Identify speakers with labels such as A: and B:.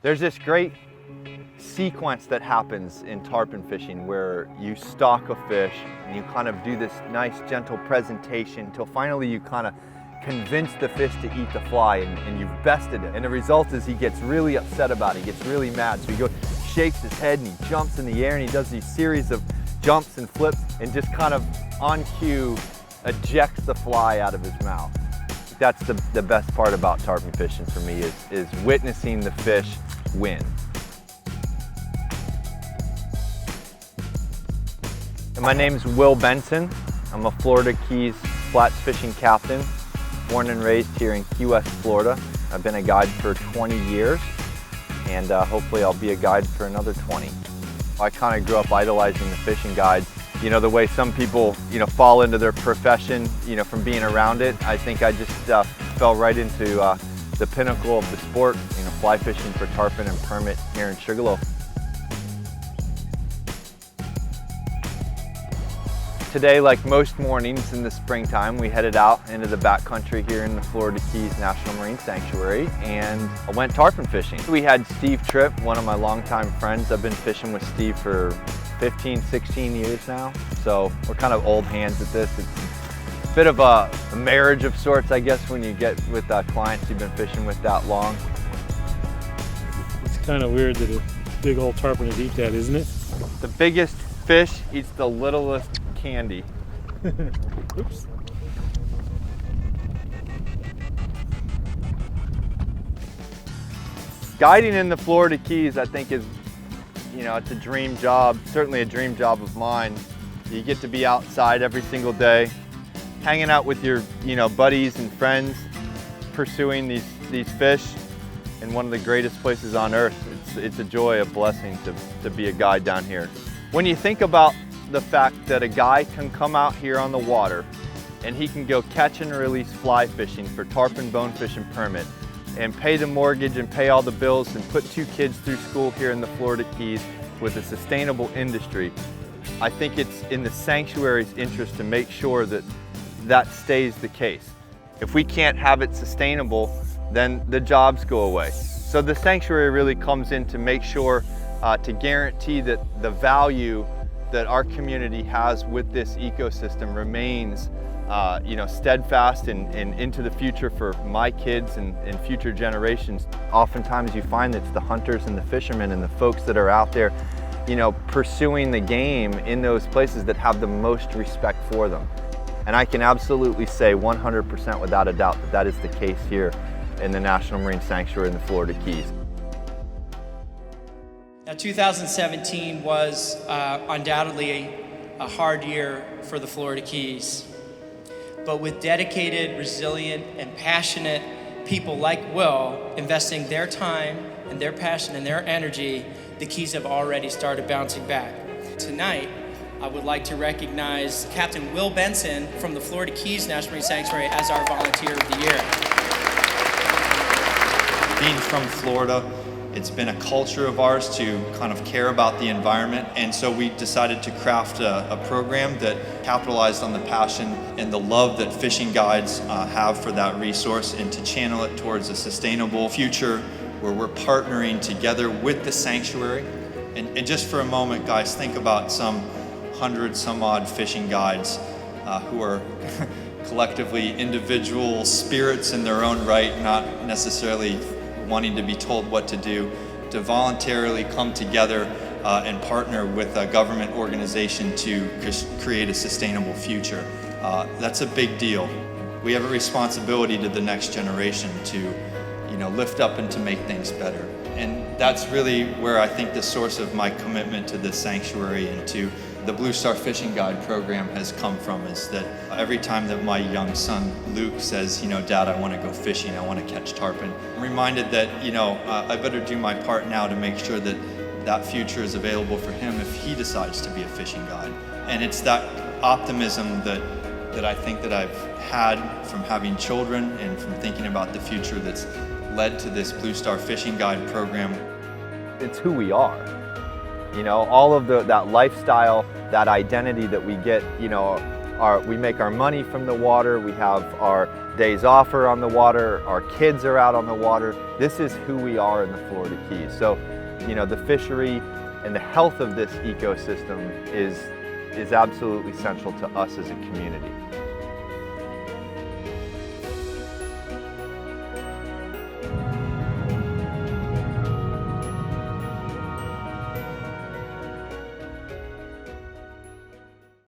A: There's this great sequence that happens in tarpon fishing where you stalk a fish and you kind of do this nice gentle presentation until finally you kind of convince the fish to eat the fly and you've bested it. And the result is he gets really upset about it, he gets really mad. So he shakes his head and he jumps in the air and he does these series of jumps and flips and just kind of on cue ejects the fly out of his mouth. That's the best part about tarpon fishing for me is witnessing the fish win. And my name's Will Benson. I'm a Florida Keys flats fishing captain, born and raised here in Key West, Florida. I've been a guide for 20 years, and hopefully I'll be a guide for another 20. I kind of grew up idolizing the fishing guides. You know, the way some people, fall into their profession, from being around it. I think I just fell right into the pinnacle of the sport, fly fishing for tarpon and permit here in Sugarloaf. Today, like most mornings in the springtime, we headed out into the backcountry here in the Florida Keys National Marine Sanctuary, and I went tarpon fishing. We had Steve Tripp, one of my longtime friends. I've been fishing with Steve for 15, 16 years now, so we're kind of old hands at this. It's a bit of a marriage of sorts, I guess, when you get with clients you've been fishing with that long.
B: It's kind of weird that a big old tarpon would eat that, isn't it?
A: The biggest fish eats the littlest candy.
B: Oops.
A: Guiding in the Florida Keys, I think, is, it's a dream job, certainly a dream job of mine. You get to be outside every single day, hanging out with your, buddies and friends, pursuing these fish in one of the greatest places on earth. It's a joy, a blessing to be a guide down here. When you think about the fact that a guy can come out here on the water and he can go catch and release fly fishing for tarpon bonefish and permit and pay the mortgage and pay all the bills and put 2 kids through school here in the Florida Keys with a sustainable industry, I think it's in the sanctuary's interest to make sure that that stays the case. If we can't have it sustainable, then the jobs go away. So the sanctuary really comes in to make sure to guarantee that the value that our community has with this ecosystem remains steadfast and into the future for my kids and future generations. Oftentimes you find that it's the hunters and the fishermen and the folks that are out there, pursuing the game in those places that have the most respect for them. And I can absolutely say 100% without a doubt that that is the case here in the National Marine Sanctuary in the Florida Keys.
C: Now, 2017 was undoubtedly a hard year for the Florida Keys. But with dedicated, resilient, and passionate people like Will investing their time and their passion and their energy, the Keys have already started bouncing back. Tonight, I would like to recognize Captain Will Benson from the Florida Keys National Marine Sanctuary as our Volunteer of the Year.
D: Being from Florida, it's been a culture of ours to kind of care about the environment, and so we decided to craft a program that capitalized on the passion and the love that fishing guides have for that resource, and to channel it towards a sustainable future where we're partnering together with the sanctuary. And just for a moment, guys, think about some 100 some odd fishing guides who are collectively individual spirits in their own right, not necessarily wanting to be told what to do, to voluntarily come together and partner with a government organization to create a sustainable future. That's a big deal. We have a responsibility to the next generation to, lift up and to make things better. And that's really where I think the source of my commitment to this sanctuary and to the Blue Star Fishing Guide program has come from, is that every time that my young son Luke says, Dad, I want to go fishing, I want to catch tarpon, I'm reminded that, I better do my part now to make sure that that future is available for him if he decides to be a fishing guide. And it's that optimism that I think that I've had from having children and from thinking about the future that's led to this Blue Star Fishing Guide program.
A: It's who we are. All of that lifestyle, that identity that we get, we make our money from the water, we have our days off are on the water, our kids are out on the water. This is who we are in the Florida Keys. So, you know, the fishery and the health of this ecosystem is absolutely central to us as a community.